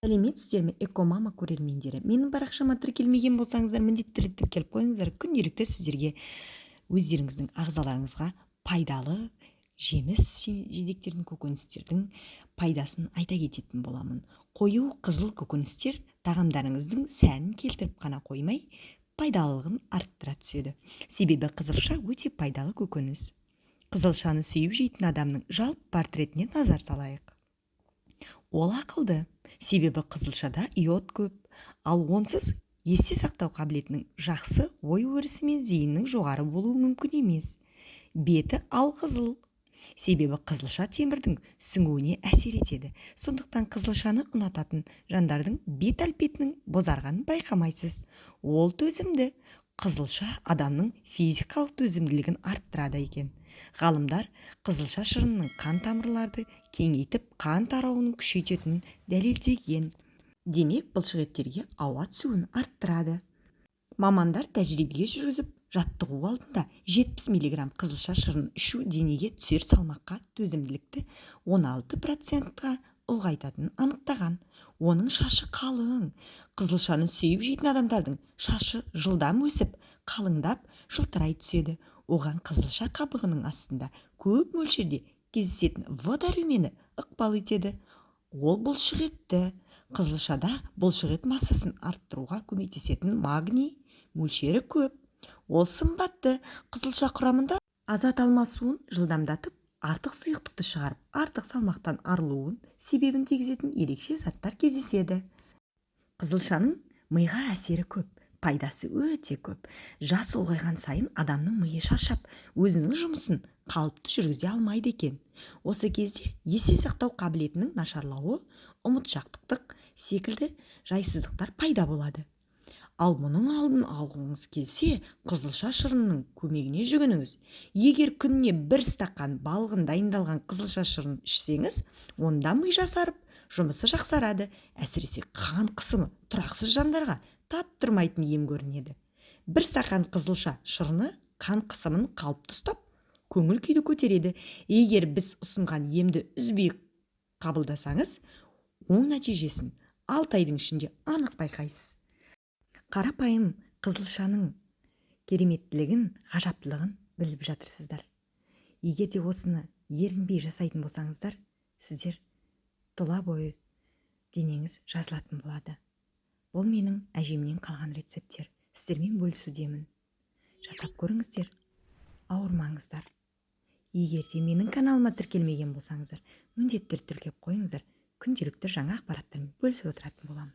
Сәлеметсіздер ме, экомама көрермендері? Менің парақшама тіркелмеген болсаңыздар, міндетті түрде тіркеліп қойыңыздар. Күнделікті сіздерге өздеріңіздің ағзаларыңызға пайдалы жеміс жидектердің, көкөністердің пайдасын айта кететін боламын. Қою қызыл көкөністер тағамдарыңыздың сәнін келтіріп қана қоймай, пайдалылығын арттыра түседі. Себебі қызылша өте пайдалы көкөніс. Қызылшаны сүйіп жейтін адамның жалпы портретіне назар салайық. Ол ақылды, себебі қызылшада иод көп, ал онсыз есте сақтау қабілетінің жақсы, ой өрісі мен зейіннің жоғары болуы мүмкін емес. Беті алқызыл, себебі қызылша темірдің сіңуіне әсер етеді. Сондықтан қызылшаны ұнататын жандардың бет әлпетінің бозарғанын байқамайсыз. Ол төзімді. Қызылша адамның физикалық төзімділігін арттырады екен. Ғалымдар қызылша шырынының қан тамырларды кеңейтіп, қан тарауының күшейтетінін дәлелдеген. Демек, бұлшықеттерге ауа түсуін арттырады. Мамандар тәжірибе жүргізіп, жаттығу алдында 70 мг қызылша шырынын ішу денеге түсер салмаққа төзімділікті 16%-ға ұлғайтатынын анықтаған. Оның шашы қалың. Қызылшаны сүйіп жейтін адамдардың шашы жылдам өсіп, қалыңдап, жылтырай түседі. Оған қызылша қабығының астында көп мөлшерде кездесетін В дәрумені ықпал етеді. Ол бұлшықетті. Қызылшада бұлшықет массасын арттыруға көмектесетін магний мөлшері көп. Ол сымбатты. Қызылша құрамында азат алмасуын жылдамдатып, артық сұйықтықты шығарып, артық салмақтан арылуын себебін тигізетін ерекше заттар кездеседі. Қызылшаның миға әсері көп, пайдасы өте көп. Жас ұлғайған сайын адамның миы шаршап, өзінің жұмысын қалыпты жүргізе алмайды екен. Осы кезде есте сақтау қабілетінің нашарлауы, ұмытшақтық секілді жайсыздықтар пайда болады. Ал мұның алдын алғыңыз келсе, қызылша шырынының көмегіне жүгініңіз. Егер күніне 1 стақан балғын дайындалған қызылша шырынын ішсеңіз, онда ми жасарып, жұмысы жақсарады. Әсіресе қан қысымы тұрақсыз жандарға таптырмайтын ем көрінеді. 1 стақан қызылша шырыны қан қысымын қалыпты ұстап, көңіл күйді көтереді. Егер біз ұсынған емді үзбей қабылдасаңыз, оң нәтижесін 6 айдың ішінде анық байқайсыз. Қарапайым қызылшаның кереметтілігін, ғажаптылығын біліп жатырсыздар. Егер де осыны ерінбей жасайтын болсаңыздар, сіздер тұла бойы денеңіз жазылатын болады. Бұл менің әжемнен қалған рецепттер. Сіздермен бөлісудемін. Жасап көріңіздер, ауырмаңыздар. Егер де менің каналыма тіркелмеген болсаңыздар, міндетті түрде тіркеліп қойыңыздар. Күнделікті жаңа ақпараттармен бөлісіп отыратын боламын.